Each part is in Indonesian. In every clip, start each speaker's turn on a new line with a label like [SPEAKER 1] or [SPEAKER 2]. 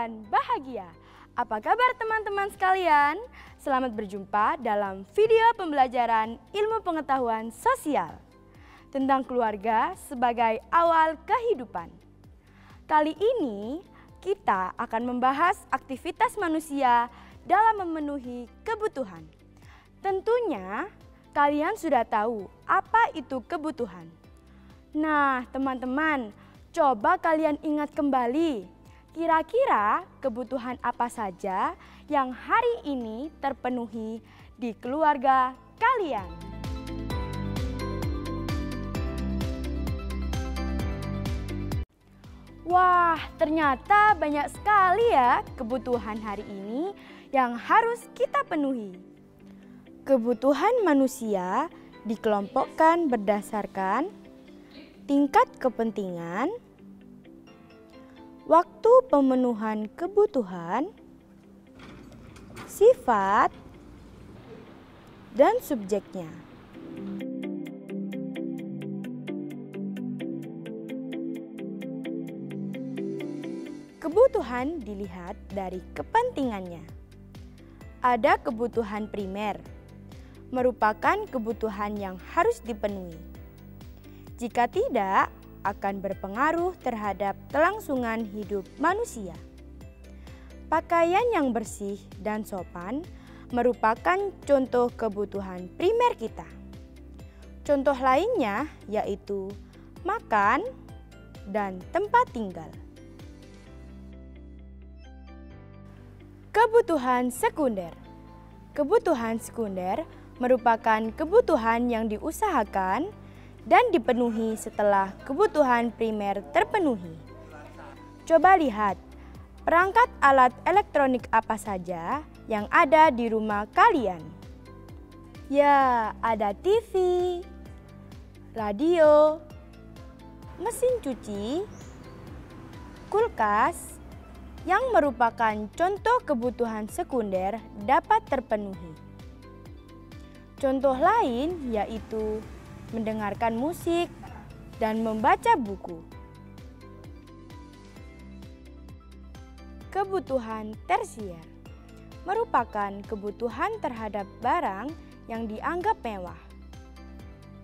[SPEAKER 1] dan bahagia. Apa kabar teman-teman sekalian? Selamat berjumpa dalam video pembelajaran ilmu pengetahuan sosial tentang keluarga sebagai awal kehidupan. Kali ini kita akan membahas aktivitas manusia dalam memenuhi kebutuhan. Tentunya kalian sudah tahu apa itu kebutuhan. Nah, teman-teman, coba kalian ingat kembali. Kira-kira kebutuhan apa saja yang hari ini terpenuhi di keluarga kalian? Wah, ternyata banyak sekali ya kebutuhan hari ini yang harus kita penuhi. Kebutuhan manusia dikelompokkan berdasarkan tingkat kepentingan, waktu pemenuhan kebutuhan, sifat, dan subjeknya. Kebutuhan dilihat dari kepentingannya. Ada kebutuhan primer, merupakan kebutuhan yang harus dipenuhi. Jika tidak, akan berpengaruh terhadap kelangsungan hidup manusia. Pakaian yang bersih dan sopan merupakan contoh kebutuhan primer kita. Contoh lainnya yaitu makan dan tempat tinggal. Kebutuhan sekunder. Kebutuhan sekunder merupakan kebutuhan yang diusahakan dan dipenuhi setelah kebutuhan primer terpenuhi. Coba lihat, perangkat alat elektronik apa saja yang ada di rumah kalian? Ya, ada TV, radio, mesin cuci, kulkas, yang merupakan contoh kebutuhan sekunder dapat terpenuhi. Contoh lain yaitu mendengarkan musik dan membaca buku. Kebutuhan tersier merupakan kebutuhan terhadap barang yang dianggap mewah.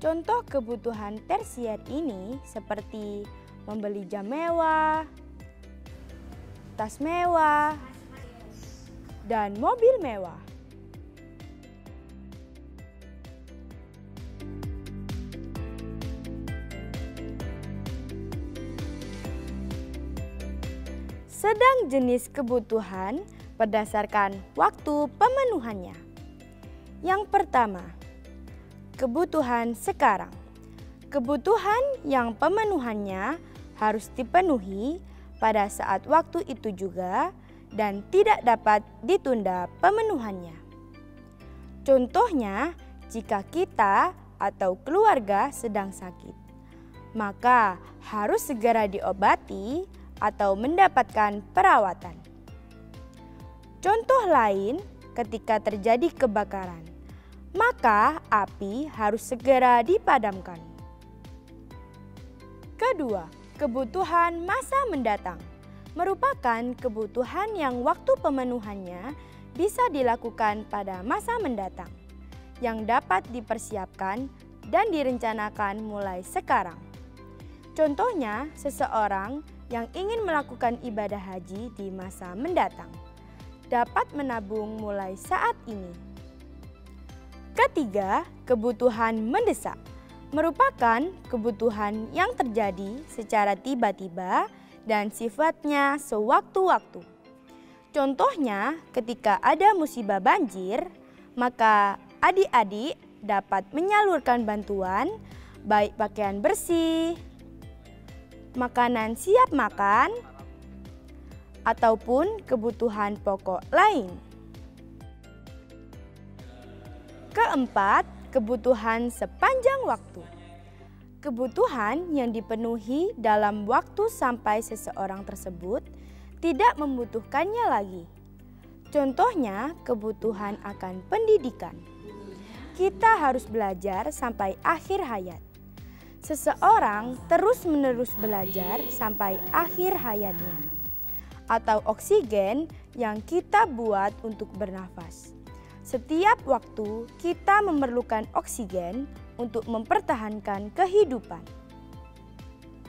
[SPEAKER 1] Contoh kebutuhan tersier ini seperti membeli jam mewah, tas mewah, dan mobil mewah. Sedang jenis kebutuhan berdasarkan waktu pemenuhannya. Yang pertama, kebutuhan sekarang. Kebutuhan yang pemenuhannya harus dipenuhi pada saat waktu itu juga dan tidak dapat ditunda pemenuhannya. Contohnya, jika kita atau keluarga sedang sakit, maka harus segera diobati atau mendapatkan perawatan. Contoh lain, ketika terjadi kebakaran, maka api harus segera dipadamkan. Kedua, kebutuhan masa mendatang merupakan kebutuhan yang waktu pemenuhannya bisa dilakukan pada masa mendatang, yang dapat dipersiapkan dan direncanakan mulai sekarang. Contohnya, seseorang yang ingin melakukan ibadah haji di masa mendatang dapat menabung mulai saat ini. Ketiga, kebutuhan mendesak merupakan kebutuhan yang terjadi secara tiba-tiba dan sifatnya sewaktu-waktu. Contohnya, ketika ada musibah banjir, maka adik-adik dapat menyalurkan bantuan baik pakaian bersih, makanan siap makan, ataupun kebutuhan pokok lain. Keempat, kebutuhan sepanjang waktu. Kebutuhan yang dipenuhi dalam waktu sampai seseorang tersebut tidak membutuhkannya lagi. Contohnya, kebutuhan akan pendidikan. Kita harus belajar sampai akhir hayat. Seseorang terus-menerus belajar sampai akhir hayatnya. atau oksigen yang kita buat untuk bernafas. Setiap waktu kita memerlukan oksigen untuk mempertahankan kehidupan.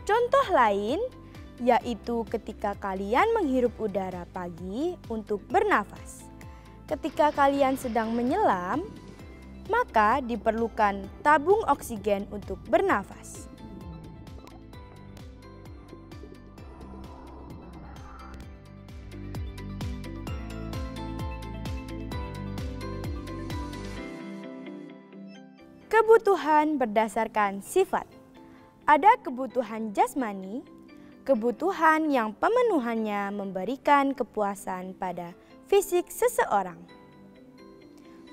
[SPEAKER 1] Contoh lain yaitu ketika kalian menghirup udara pagi untuk bernafas. Ketika kalian sedang menyelam, maka diperlukan tabung oksigen untuk bernafas. Kebutuhan berdasarkan sifat. Ada kebutuhan jasmani, kebutuhan yang pemenuhannya memberikan kepuasan pada fisik seseorang.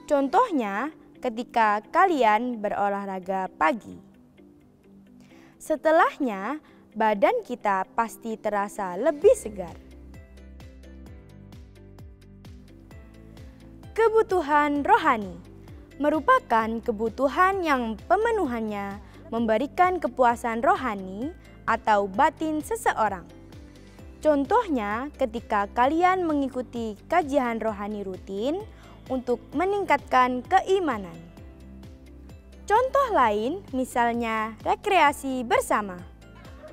[SPEAKER 1] Contohnya, ketika kalian berolahraga pagi. Setelahnya, badan kita pasti terasa lebih segar. Kebutuhan rohani merupakan kebutuhan yang pemenuhannya memberikan kepuasan rohani atau batin seseorang. Contohnya, ketika kalian mengikuti kajian rohani rutin untuk meningkatkan keimanan. Contoh lain, misalnya rekreasi bersama.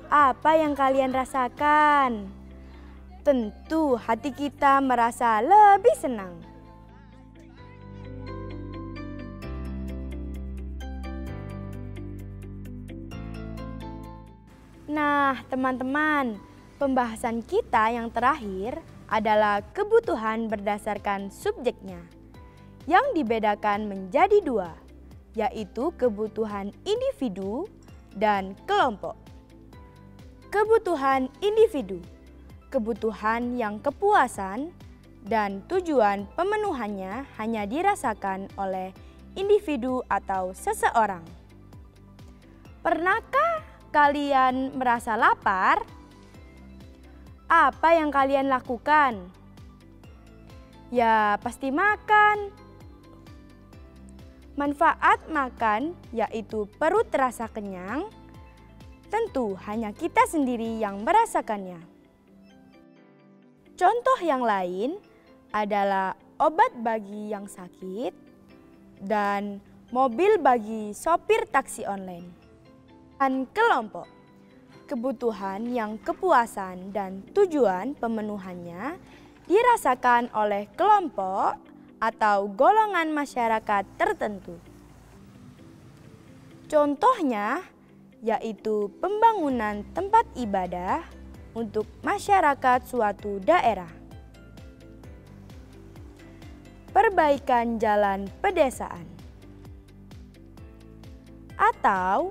[SPEAKER 1] Apa yang kalian rasakan? Tentu hati kita merasa lebih senang. Nah, teman-teman, pembahasan kita yang terakhir adalah kebutuhan berdasarkan subjeknya, yang dibedakan menjadi dua, yaitu kebutuhan individu dan kelompok. Kebutuhan individu, kebutuhan yang kepuasan dan tujuan pemenuhannya hanya dirasakan oleh individu atau seseorang. Pernahkah kalian merasa lapar? Apa yang kalian lakukan? Ya, pasti makan. Manfaat makan yaitu perut terasa kenyang. Tentu hanya kita sendiri yang merasakannya. Contoh yang lain adalah obat bagi yang sakit dan mobil bagi sopir taksi online. Dan kelompok, kebutuhan yang kepuasan dan tujuan pemenuhannya dirasakan oleh kelompok atau golongan masyarakat tertentu. Contohnya yaitu pembangunan tempat ibadah untuk masyarakat suatu daerah, perbaikan jalan pedesaan, atau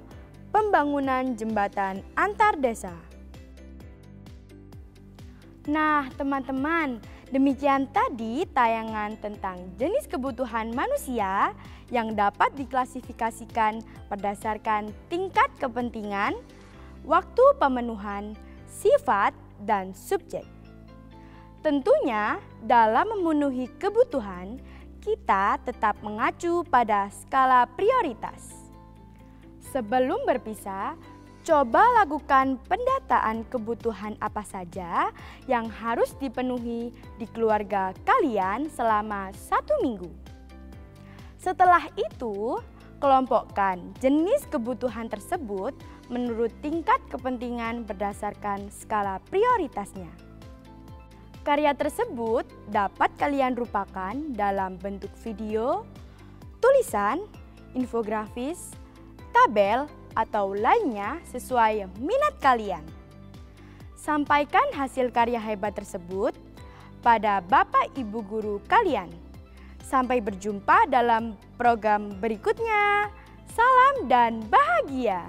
[SPEAKER 1] pembangunan jembatan antar desa. Nah, teman-teman, demikian tadi tayangan tentang jenis kebutuhan manusia yang dapat diklasifikasikan berdasarkan tingkat kepentingan, waktu pemenuhan, sifat, dan subjek. Tentunya, dalam memenuhi kebutuhan, kita tetap mengacu pada skala prioritas. Sebelum berpisah, coba lakukan pendataan kebutuhan apa saja yang harus dipenuhi di keluarga kalian selama 1 minggu. Setelah itu, kelompokkan jenis kebutuhan tersebut menurut tingkat kepentingan berdasarkan skala prioritasnya. Karya tersebut dapat kalian rupakan dalam bentuk video, tulisan, infografis, tabel, atau lainnya sesuai minat kalian. Sampaikan hasil karya hebat tersebut pada Bapak Ibu guru kalian. Sampai berjumpa dalam program berikutnya. Salam dan bahagia.